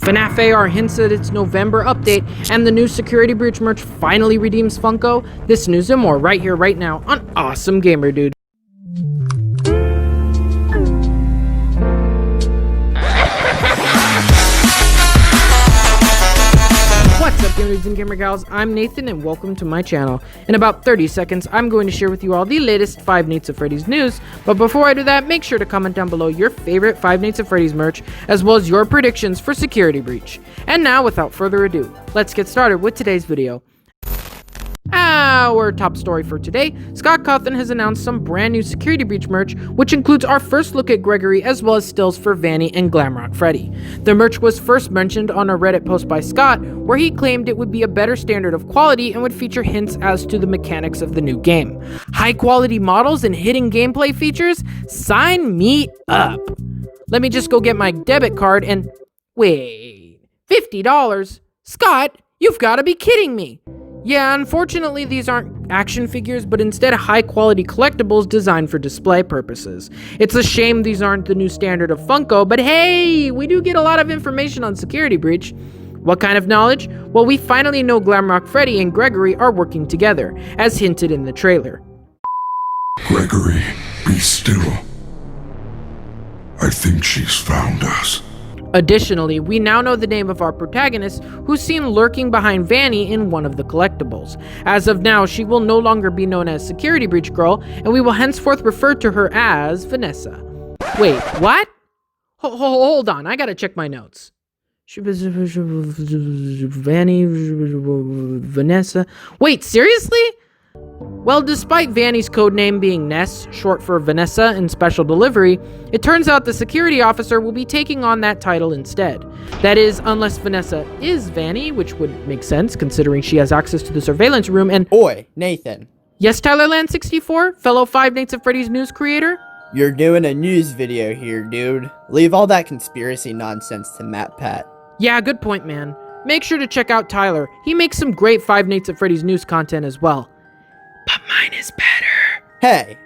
FNaF AR hints at its November update, and the new Security Breach merch finally redeems Funko. This news and more right here, right now on Awesome Gamer Dude. What's up, gamer dudes and gamer gals? I'm Nathan and welcome to my channel. In about 30 seconds, I'm going to share with you all the latest Five Nights at Freddy's news, but before I do that, make sure to comment down below your favorite Five Nights at Freddy's merch, as well as your predictions for Security Breach. And now, without further ado, let's get started with today's video. Our top story for today, Scott Cawthon has announced some brand new Security Breach merch, which includes our first look at Gregory as well as stills for Vanny and Glamrock Freddy. The merch was first mentioned on a Reddit post by Scott, where he claimed it would be a better standard of quality and would feature hints as to the mechanics of the new game. High quality models and hidden gameplay features? Sign me up! Let me just go get my debit card and... wait, $50? Scott, you've gotta be kidding me! Yeah, unfortunately these aren't action figures, but instead high-quality collectibles designed for display purposes. It's a shame these aren't the new standard of Funko, but hey, we do get a lot of information on Security Breach. What kind of knowledge? Well, we finally know Glamrock Freddy and Gregory are working together, as hinted in the trailer. Gregory, be still. I think she's found us. Additionally, we now know the name of our protagonist, who's seen lurking behind Vanny in one of the collectibles. As of now, she will no longer be known as Security Breach Girl, and we will henceforth refer to her as Vanessa. Wait, what? Hold on, I gotta check my notes. Vanny, Vanessa. Wait, seriously? Well, despite Vanny's codename being Ness, short for Vanessa in Special Delivery, it turns out the security officer will be taking on that title instead. That is, unless Vanessa is Vanny, which would make sense considering she has access to the surveillance room and— Oi, Nathan. Yes, Tylerland64, fellow Five Nights at Freddy's news creator? You're doing a news video here, dude. Leave all that conspiracy nonsense to MatPat. Yeah, good point, man. Make sure to check out Tyler. He makes some great Five Nights at Freddy's news content as well. But mine is better. Hey.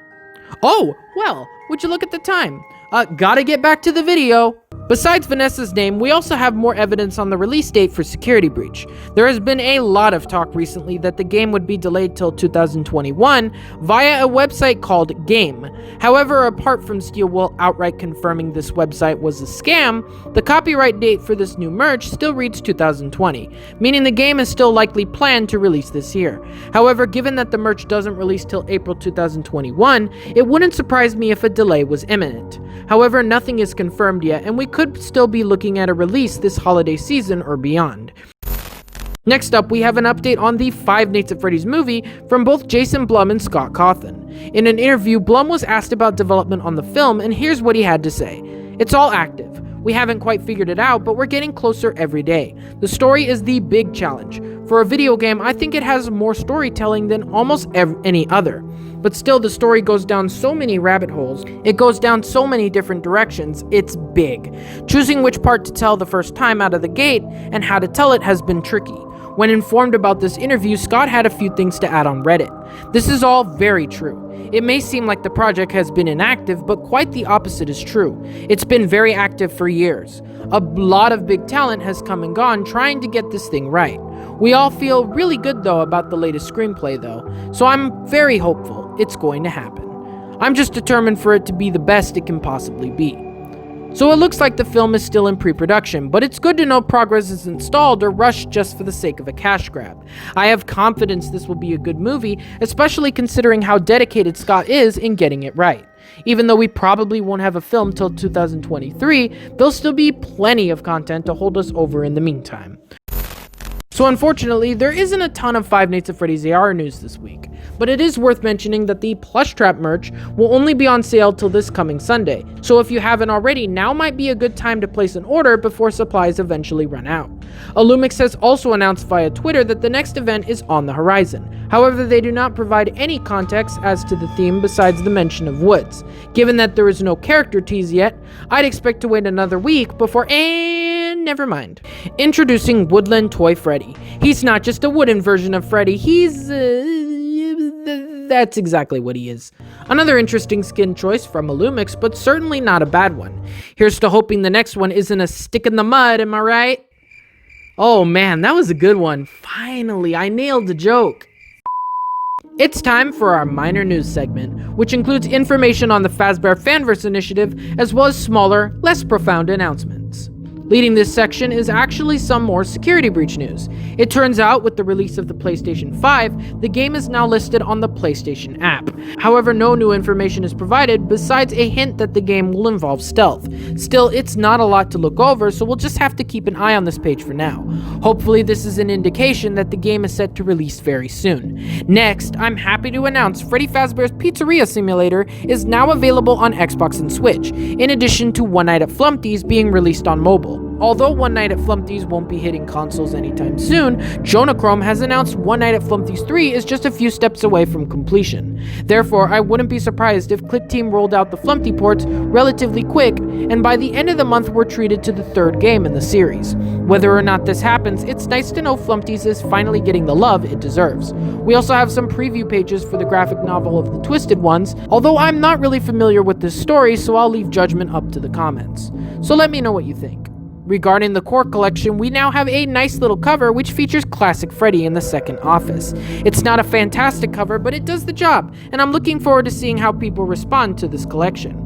Oh, well, would you look at the time? Gotta get back to the video. Besides Vanessa's name, we also have more evidence on the release date for Security Breach. There has been a lot of talk recently that the game would be delayed till 2021 via a website called Game. However, apart from Steelwool outright confirming this website was a scam, the copyright date for this new merch still reads 2020, meaning the game is still likely planned to release this year. However, given that the merch doesn't release till April 2021, it wouldn't surprise me if a delay was imminent. However, nothing is confirmed yet, and we could still be looking at a release this holiday season or beyond. Next up, we have an update on the Five Nights at Freddy's movie from both Jason Blum and Scott Cawthon. In an interview, Blum was asked about development on the film, and here's what he had to say. It's all active. We haven't quite figured it out, but we're getting closer every day. The story is the big challenge. For a video game, I think it has more storytelling than almost any other. But still, the story goes down so many rabbit holes. It goes down so many different directions. It's big. Choosing which part to tell the first time out of the gate and how to tell it has been tricky. When informed about this interview, Scott had a few things to add on Reddit. This is all very true. It may seem like the project has been inactive, but quite the opposite is true. It's been very active for years. A lot of big talent has come and gone trying to get this thing right. We all feel really good though about the latest screenplay though, so I'm very hopeful it's going to happen. I'm just determined for it to be the best it can possibly be. So it looks like the film is still in pre-production, but it's good to know progress isn't stalled or rushed just for the sake of a cash grab. I have confidence this will be a good movie, especially considering how dedicated Scott is in getting it right. Even though we probably won't have a film till 2023, there'll still be plenty of content to hold us over in the meantime. So unfortunately, there isn't a ton of Five Nights at Freddy's AR news this week, but it is worth mentioning that the Plush Trap merch will only be on sale till this coming Sunday, so if you haven't already, now might be a good time to place an order before supplies eventually run out. Illumix has also announced via Twitter that the next event is on the horizon. However, they do not provide any context as to the theme besides the mention of woods. Given that there is no character tease yet, I'd expect to wait another week before— never mind. Introducing Woodland Toy Freddy. He's not just a wooden version of Freddy, he's that's exactly what he is. Another interesting skin choice from Illumix, but certainly not a bad one. Here's to hoping the next one isn't a stick in the mud, am I right? Oh man, that was a good one. Finally, I nailed the joke. It's time for our minor news segment, which includes information on the Fazbear Fanverse initiative, as well as smaller, less profound announcements. Leading this section is actually some more security breach news. It turns out with the release of the PlayStation 5, the game is now listed on the PlayStation app. However, no new information is provided besides a hint that the game will involve stealth. Still, it's not a lot to look over, so we'll just have to keep an eye on this page for now. Hopefully this is an indication that the game is set to release very soon. Next, I'm happy to announce Freddy Fazbear's Pizzeria Simulator is now available on Xbox and Switch, in addition to One Night at Flumpty's being released on mobile. Although One Night at Flumpty's won't be hitting consoles anytime soon, Jonachrome has announced One Night at Flumpty's 3 is just a few steps away from completion. Therefore, I wouldn't be surprised if Click Team rolled out the Flumpty ports relatively quick, and by the end of the month we're treated to the third game in the series. Whether or not this happens, it's nice to know Flumpty's is finally getting the love it deserves. We also have some preview pages for the graphic novel of the Twisted Ones, although I'm not really familiar with this story, so I'll leave judgment up to the comments. So let me know what you think. Regarding the core collection, we now have a nice little cover which features classic Freddy in the second office. It's not a fantastic cover, but it does the job, and I'm looking forward to seeing how people respond to this collection.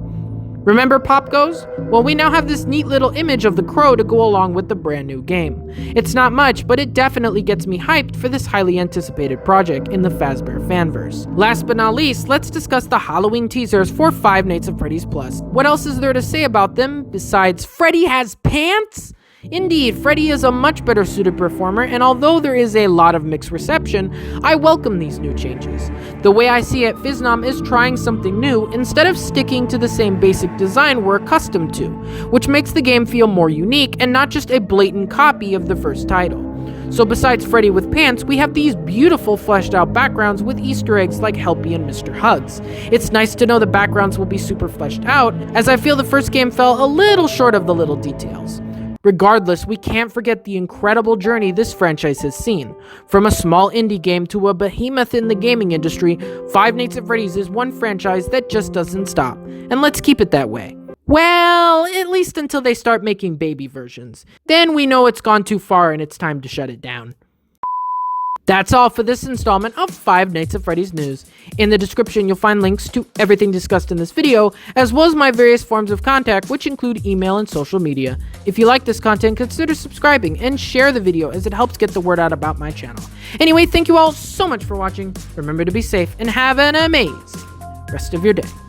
Remember Pop Goes? Well, we now have this neat little image of the crow to go along with the brand new game. It's not much, but it definitely gets me hyped for this highly anticipated project in the Fazbear Fanverse. Last but not least, let's discuss the Halloween teasers for Five Nights at Freddy's Plus. What else is there to say about them besides Freddy has pants? Indeed, Freddy is a much better suited performer, and although there is a lot of mixed reception, I welcome these new changes. The way I see it, FNaF is trying something new instead of sticking to the same basic design we're accustomed to, which makes the game feel more unique and not just a blatant copy of the first title. So besides Freddy with pants, we have these beautiful fleshed out backgrounds with Easter eggs like Helpy and Mr. Hugs. It's nice to know the backgrounds will be super fleshed out, as I feel the first game fell a little short of the little details. Regardless, we can't forget the incredible journey this franchise has seen. From a small indie game to a behemoth in the gaming industry, Five Nights at Freddy's is one franchise that just doesn't stop. And let's keep it that way. Well, at least until they start making baby versions. Then we know it's gone too far and it's time to shut it down. That's all for this installment of Five Nights at Freddy's news. In the description, you'll find links to everything discussed in this video, as well as my various forms of contact, which include email and social media. If you like this content, consider subscribing and share the video, as it helps get the word out about my channel. Anyway, thank you all so much for watching. Remember to be safe and have an amazing rest of your day.